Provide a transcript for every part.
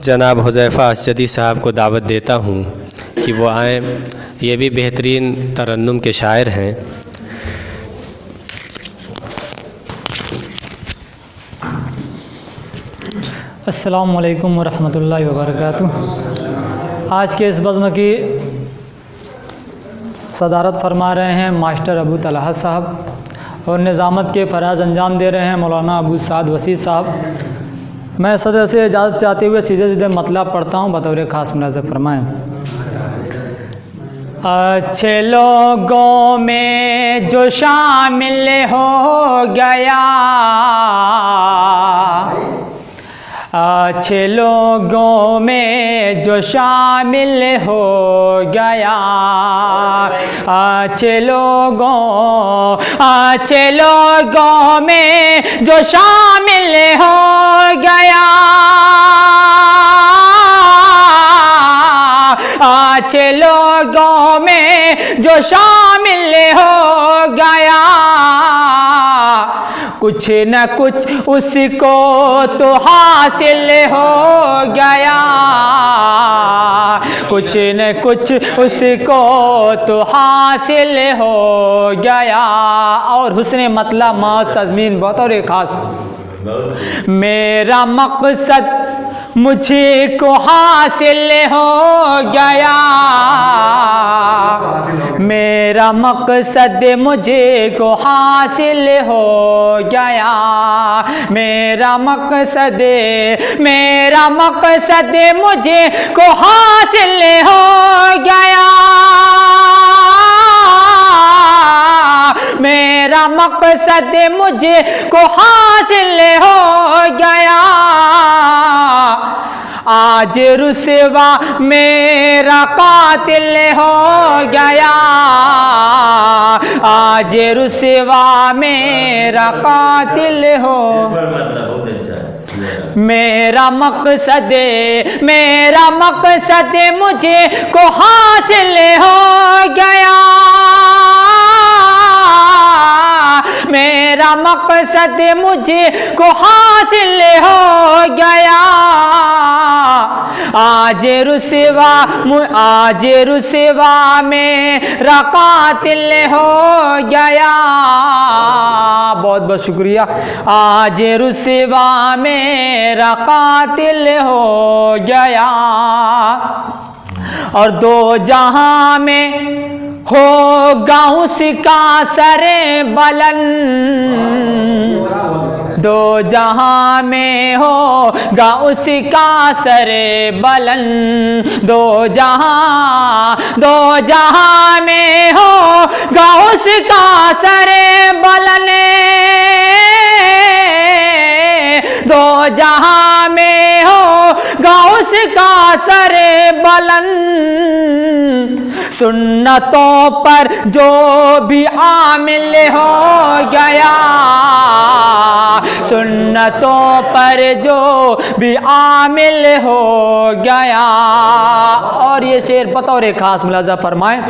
جناب حذیفہ اسجدی صاحب کو دعوت دیتا ہوں کہ وہ آئیں. یہ بھی بہترین ترنم کے شاعر ہیں. السلام علیکم ورحمۃ اللہ وبرکاتہ. آج کے اس بزم کی صدارت فرما رہے ہیں ماسٹر ابو طلحہ صاحب اور نظامت کے فراز انجام دے رہے ہیں مولانا ابو سعد وسیع صاحب. میں صدر سے اجازت چاہتے ہوئے سیدھے مطلب پڑھتا ہوں، بطور خاص ملاحظہ فرمائیں. اچھے لوگوں میں جو شامل ہو گیا، اچھے لوگوں میں جو شامل ہو گیا، اچھے لوگوں میں جو شامل ہو گیا، اچھے لوگوں میں جو شامل ہو گیا، کچھ نہ کچھ اس کو تو حاصل ہو گیا، کچھ نہ کچھ اس کو تو حاصل ہو گیا. اور حسن مطلب ما تضمین بطور خاص، میرا مقصد مجھے کو حاصل ہو گیا، میرا مقصد مجھے کو حاصل ہو گیا، میرا مقصد مجھے کو حاصل ہو گیا، میرا مقصد مجھے کو حاصل ہو گیا. آج رسوا میرا قاتل ہو گیا، آج رسوا میرا قاتل ہو. میرا مقصد مجھے کو حاصل ہو گیا، میرا مقصد مجھے کو حاصل ہو گیا. آج رسوا میرا قاتل ہو گیا. بہت بہت شکریہ. آج رسوا میرا قاتل ہو گیا، اور دو جہاں میں ہوگا اس کا سر بلند، دو جہاں میں ہوگا اس کا سر بلند، دو جہاں میں ہوگا اس کا سر بلند، دو جہاں میں ہوگا اس کا سر بلند. سنتوں پر جو بھی عامل ہو گیا، سنتوں پر جو بھی عامل ہو گیا. اور یہ شعر بطور خاص ملاحظہ فرمائیں.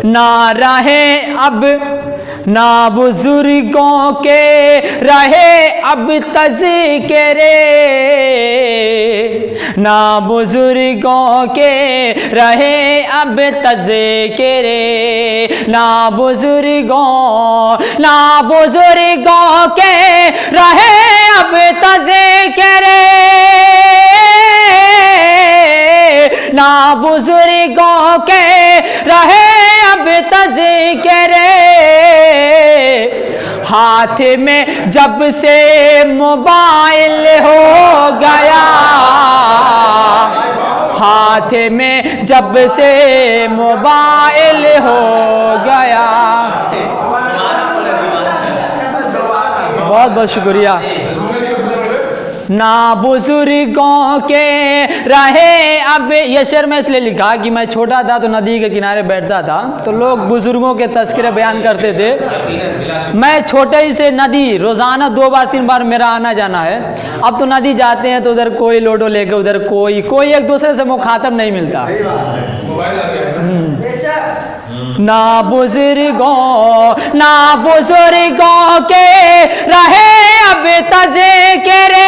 نہ رہے اب نہ بزرگوں کے رہے اب تذکرے، نہ بزرگوں کے رہے اب تذکرے، نہ بزرگوں کے رہے اب تذکرے، نہ بزرگوں کے رہے اب تذکرے. ہاتھ میں جب سے موبائل ہو گیا، ہاتھ میں جب سے موبائل ہو گیا. بہت بہت شکریہ. نہ بزرگوں کے رہے اب. یہ شعر میں اس لیے لکھا کہ میں چھوٹا تھا تو ندی کے کنارے بیٹھتا تھا تو لوگ بزرگوں کے تذکرے بیان کرتے تھے. میں چھوٹے ہی سے ندی روزانہ 2 بار 3 بار میرا آنا جانا ہے. اب تو ندی جاتے ہیں تو ادھر کوئی لوڈو لے کے ادھر کوئی ایک دوسرے سے مخاطب نہیں ملتا. نہ بزرگوں کے رہے اب تذکرے،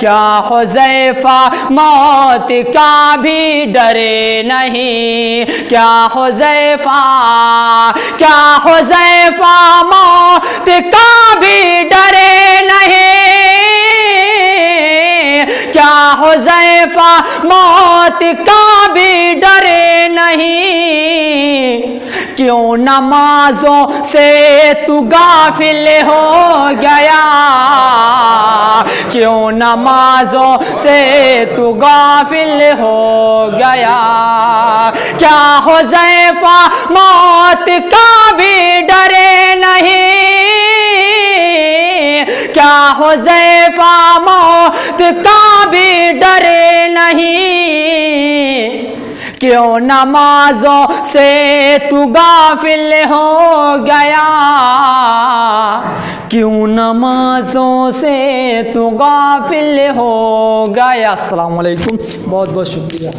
کیا حذیفہ موت کا بھی ڈرے نہیں؟ کیا حذیفہ موت کا بھی ڈرے نہیں؟ کیا حذیفہ موت کا بھی ڈرے نہیں؟ کیوں نمازوں سے تو غافل ہو گیا؟ کیوں نمازوں سے تو غافل ہو گیا؟ کیا حذیفہ موت کا بھی ڈرے نہیں؟ کیا حذیفہ موت کا بھی ڈرے نہیں؟ کیوں نمازوں سے تو غافل ہو گیا؟ کیوں نمازوں سے تو غافل ہو گیا؟ السلام علیکم، بہت بہت شکریہ۔